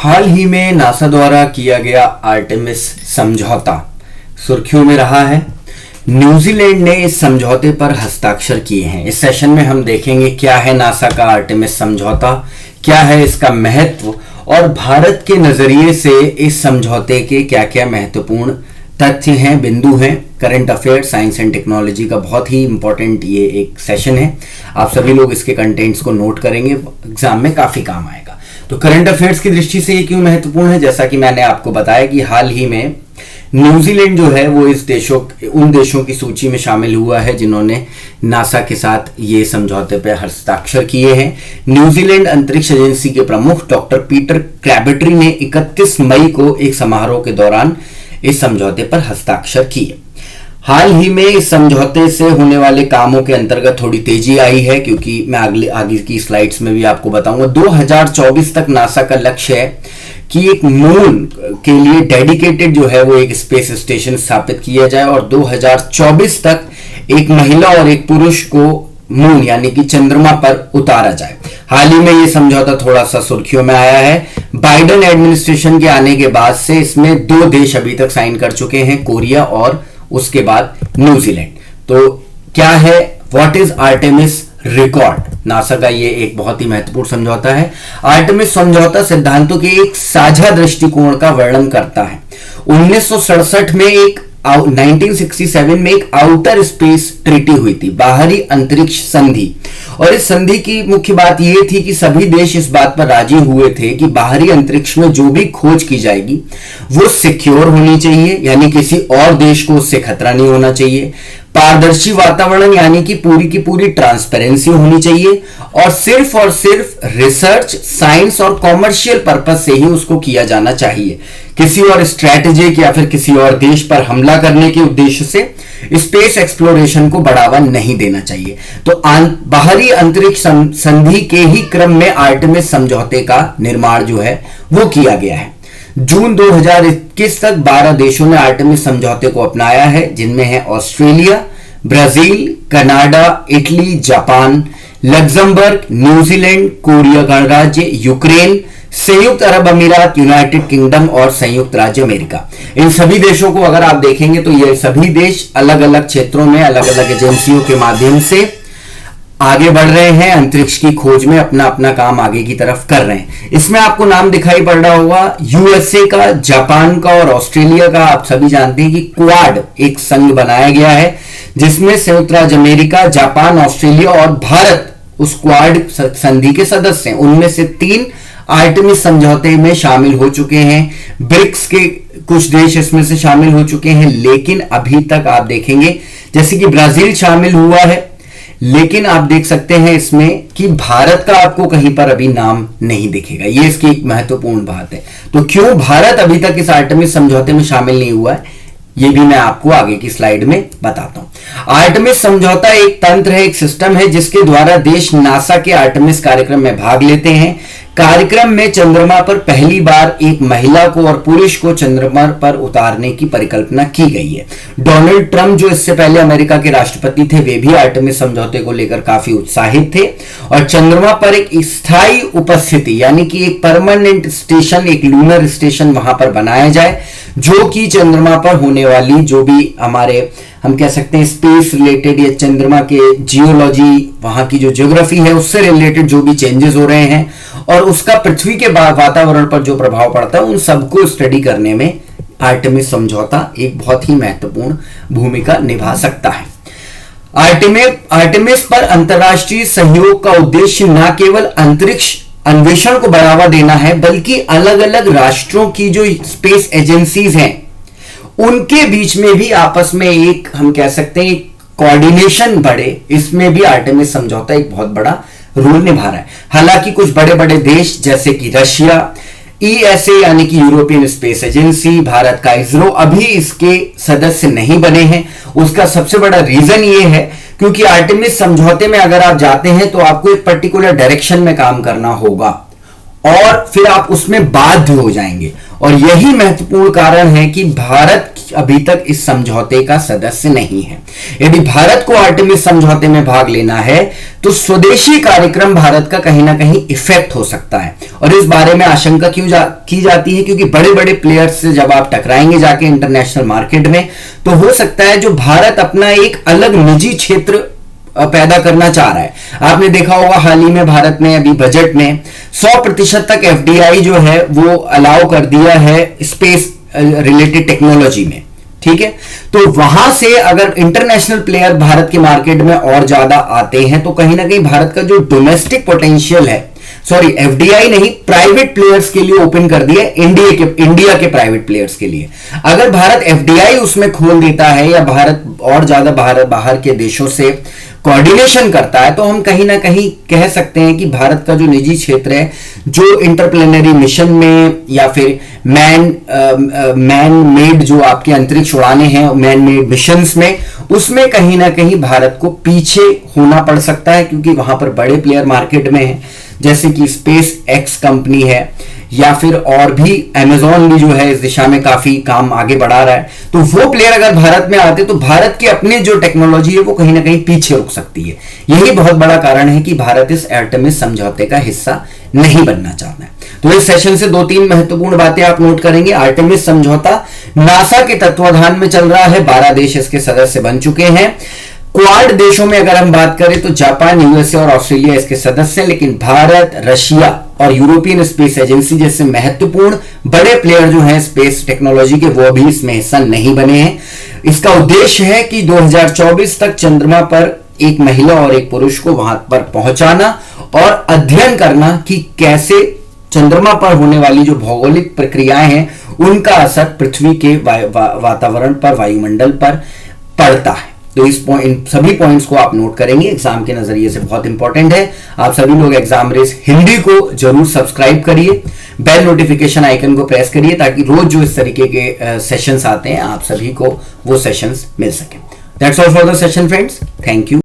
हाल ही में नासा द्वारा किया गया आर्टेमिस समझौता सुर्खियों में रहा है। न्यूजीलैंड ने इस समझौते पर हस्ताक्षर किए हैं। इस सेशन में हम देखेंगे क्या है नासा का आर्टेमिस समझौता, क्या है इसका महत्व और भारत के नजरिए से इस समझौते के क्या क्या महत्वपूर्ण तथ्य हैं, बिंदु हैं। Current affair, science and technology का बहुत ही इंपॉर्टेंट ये एक सेशन है। आप सभी लोग इसके कंटेंट्स को नोट करेंगे, एग्जाम में काफी काम आएगा। तो करंट अफेयर्स की दृष्टि से ये क्यों महत्वपूर्ण है, जैसा कि मैंने आपको बताया कि हाल ही में न्यूजीलैंड जो है वो उन देशों की सूची में शामिल हुआ है जिन्होंने नासा के साथ ये समझौते पर हस्ताक्षर किए हैं। न्यूजीलैंड अंतरिक्ष एजेंसी के प्रमुख डॉक्टर पीटर क्रैबट्री ने 31 मई को एक समारोह के दौरान इस समझौते पर हस्ताक्षर किए। हाल ही में इस समझौते से होने वाले कामों के अंतर्गत थोड़ी तेजी आई है, क्योंकि मैं आगे की स्लाइड्स में भी आपको बताऊंगा। 2024 तक नासा का लक्ष्य है कि एक मून के लिए डेडिकेटेड जो है वो एक स्पेस स्टेशन स्थापित किया जाए और 2024 तक एक महिला और एक पुरुष को मून यानी कि चंद्रमा पर उतारा जाए। हाल ही में ये समझौता थोड़ा सा सुर्खियों में आया है। बाइडेन एडमिनिस्ट्रेशन के आने के बाद से इसमें 2 देश अभी तक साइन कर चुके हैं, कोरिया और उसके बाद न्यूजीलैंड। तो क्या है, what is Artemis record? NASA का ये एक बहुत ही महत्वपूर्ण समझौता है। आर्टेमिस समझौता सिद्धांतों के एक साझा दृष्टिकोण का वर्णन करता है। 1967 में 1967 में एक आउटर स्पेस ट्रीटी हुई थी, बाहरी अंतरिक्ष संधि। और इस संधि की मुख्य बात यह थी कि सभी देश इस बात पर राजी हुए थे कि बाहरी अंतरिक्ष में जो भी खोज की जाएगी वो सिक्योर होनी चाहिए, यानी किसी और देश को उससे खतरा नहीं होना चाहिए। पारदर्शी वातावरण यानी कि पूरी की पूरी ट्रांसपेरेंसी होनी चाहिए और सिर्फ रिसर्च, साइंस और कॉमर्शियल पर्पस से ही उसको किया जाना चाहिए। किसी और स्ट्रैटेजिक या फिर किसी और देश पर हमला करने के उद्देश्य से स्पेस एक्सप्लोरेशन को बढ़ावा नहीं देना चाहिए। तो बाहरी अंतरिक्ष संधि के ही क्रम में आर्टेमिस समझौते का निर्माण जो है वो किया गया है। जून 2021 तक 12 देशों ने आर्टेमिस समझौते को अपनाया है, जिनमें है Australia, Brazil, Canada, Italy, Japan, Luxembourg, New Zealand, Korea गणराज्य, यूक्रेन, संयुक्त अरब अमीरात, यूनाइटेड किंगडम और संयुक्त राज्य अमेरिका। इन सभी देशों को अगर आप देखेंगे तो ये सभी देश अलग अलग क्षेत्रों में अलग अलग एजेंसियों के माध्यम से आगे बढ़ रहे हैं, अंतरिक्ष की खोज में अपना अपना काम आगे की तरफ कर रहे हैं। इसमें आपको नाम दिखाई पड़ रहा होगा यूएसए का, जापान का और ऑस्ट्रेलिया का। आप सभी जानते हैं कि क्वाड एक संघ बनाया गया है जिसमें संयुक्त राज्य अमेरिका, जापान, ऑस्ट्रेलिया और भारत उस क्वाड संधि के सदस्य हैं। उनमें से 3 आर्टेमिस समझौते में शामिल हो चुके हैं। ब्रिक्स के कुछ देश इसमें से शामिल हो चुके हैं, लेकिन अभी तक आप देखेंगे जैसे कि ब्राजील शामिल हुआ है, लेकिन आप देख सकते हैं इसमें कि भारत का आपको कहीं पर अभी नाम नहीं दिखेगा। ये इसकी एक महत्वपूर्ण बात है। तो क्यों भारत अभी तक इस आर्टेमिस समझौते में शामिल नहीं हुआ है, ये भी मैं आपको आगे की स्लाइड में बताता हूं। आर्टेमिस समझौता एक तंत्र है, एक सिस्टम है जिसके द्वारा देश नासा के आर्टेमिस कार्यक्रम में भाग लेते हैं। कार्यक्रम में चंद्रमा पर पहली बार एक महिला को और पुरुष को चंद्रमा पर उतारने की परिकल्पना की गई है। डोनाल्ड ट्रंप जो इससे पहले अमेरिका के राष्ट्रपति थे, वे भी आर्टेमिस समझौते को लेकर काफी उत्साहित थे और चंद्रमा पर एक स्थायी उपस्थिति यानी कि एक परमानेंट स्टेशन, एक लूनर स्टेशन वहां पर बनाया जाए, जो कि चंद्रमा पर होने वाली जो भी हमारे हम कह सकते हैं स्पेस रिलेटेड या चंद्रमा के जियोलॉजी, वहां की जो ज्योग्राफी है उससे रिलेटेड जो भी चेंजेस हो रहे हैं और उसका पृथ्वी के वातावरण पर जो प्रभाव पड़ता है उन सबको स्टडी करने में आर्टेमिस समझौता एक बहुत ही महत्वपूर्ण भूमिका निभा सकता है। आर्टेमिस पर अंतरराष्ट्रीय सहयोग का उद्देश्य न केवल अंतरिक्ष अन्वेषण को बढ़ावा देना है, बल्कि अलग अलग राष्ट्रों की जो स्पेस एजेंसीज हैं उनके बीच में भी आपस में एक हम कह सकते हैं कोऑर्डिनेशन बढ़े। इसमें भी आर्टेमिस समझौता एक बहुत बड़ा रोल निभा रहा है। हालांकि कुछ बड़े बड़े देश जैसे कि रशिया, ईएसए यानी कि यूरोपियन स्पेस एजेंसी, भारत का इसरो अभी इसके सदस्य नहीं बने हैं। उसका सबसे बड़ा रीजन ये है क्योंकि आर्टेमिस समझौते में अगर आप जाते हैं तो आपको एक पर्टिकुलर डायरेक्शन में काम करना होगा और फिर आप उसमें बाध्य हो जाएंगे और यही महत्वपूर्ण कारण है कि भारत अभी तक इस समझौते का सदस्य नहीं है। यदि भारत को आर्टेमिस समझौते में भाग लेना है तो स्वदेशी कार्यक्रम भारत का कहीं ना कहीं इफेक्ट हो सकता है। और इस बारे में आशंका की जाती है क्योंकि बड़े बड़े प्लेयर्स से जब आप टकराएंगे जाके इंटरनेशनल मार्केट में, तो हो सकता है जो भारत अपना एक अलग निजी क्षेत्र पैदा करना चाह रहा है। आपने देखा होगा हाल ही में भारत ने अभी बजट में 100% तक एफडीआई जो है वो अलाउ कर दिया है स्पेस रिलेटेड टेक्नोलॉजी में, ठीक है। तो वहां से अगर इंटरनेशनल प्लेयर भारत के मार्केट में और ज्यादा आते हैं तो कहीं ना कहीं भारत का जो डोमेस्टिक पोटेंशियल है, सॉरी एफडीआई नहीं, प्राइवेट प्लेयर्स के लिए ओपन कर दिया इंडिया के प्राइवेट प्लेयर्स के लिए। अगर भारत एफडीआई उसमें खोल देता है या भारत और ज्यादा बाहर के देशों से कोऑर्डिनेशन करता है तो हम कहीं ना कहीं कह सकते हैं कि भारत का जो निजी क्षेत्र है जो इंटरप्लेनरी मिशन में या फिर मैन मेड जो आपके अंतरिक्ष उड़ाने हैं मैन मेड मिशंस में, उसमें कहीं ना कहीं भारत को पीछे होना पड़ सकता है क्योंकि वहां पर बड़े प्लेयर मार्केट में हैं जैसे कि स्पेस एक्स कंपनी है या फिर और भी अमेजॉन भी जो है इस दिशा में काफी काम आगे बढ़ा रहा है। तो वो प्लेयर अगर भारत में आते तो भारत की अपनी जो टेक्नोलॉजी है वो कहीं ना कहीं पीछे रुक सकती है। यही बहुत बड़ा कारण है कि भारत इस आर्टेमिस समझौते का हिस्सा नहीं बनना चाहता है। तो इस सेशन से 2-3 महत्वपूर्ण बातें आप नोट करेंगे। आर्टेमिस समझौता नासा के तत्वाधान में चल रहा है, 12 देश इसके सदस्य बन चुके हैं। क्वाड देशों में अगर हम बात करें तो जापान, यूएसए और ऑस्ट्रेलिया इसके सदस्य हैं, लेकिन भारत, रशिया और यूरोपियन स्पेस एजेंसी जैसे महत्वपूर्ण बड़े प्लेयर जो हैं स्पेस टेक्नोलॉजी के, वो अभी इसमें हिस्सा नहीं बने हैं। इसका उद्देश्य है कि 2024 तक चंद्रमा पर एक महिला और एक पुरुष को वहां पर पहुंचाना और अध्ययन करना कि कैसे चंद्रमा पर होने वाली जो भौगोलिक प्रक्रियाएं हैं उनका असर पृथ्वी के वातावरण पर, वायुमंडल पर पड़ता है। तो इन सभी पॉइंट्स को आप नोट करेंगे, एग्जाम के नजरिए से बहुत इंपॉर्टेंट है। आप सभी लोग एग्जाम रेस हिंदी को जरूर सब्सक्राइब करिए, बेल नोटिफिकेशन आइकन को प्रेस करिए ताकि रोज जो इस तरीके के सेशंस आते हैं आप सभी को वो सेशंस मिल सके। That's all for the session friends, thank you.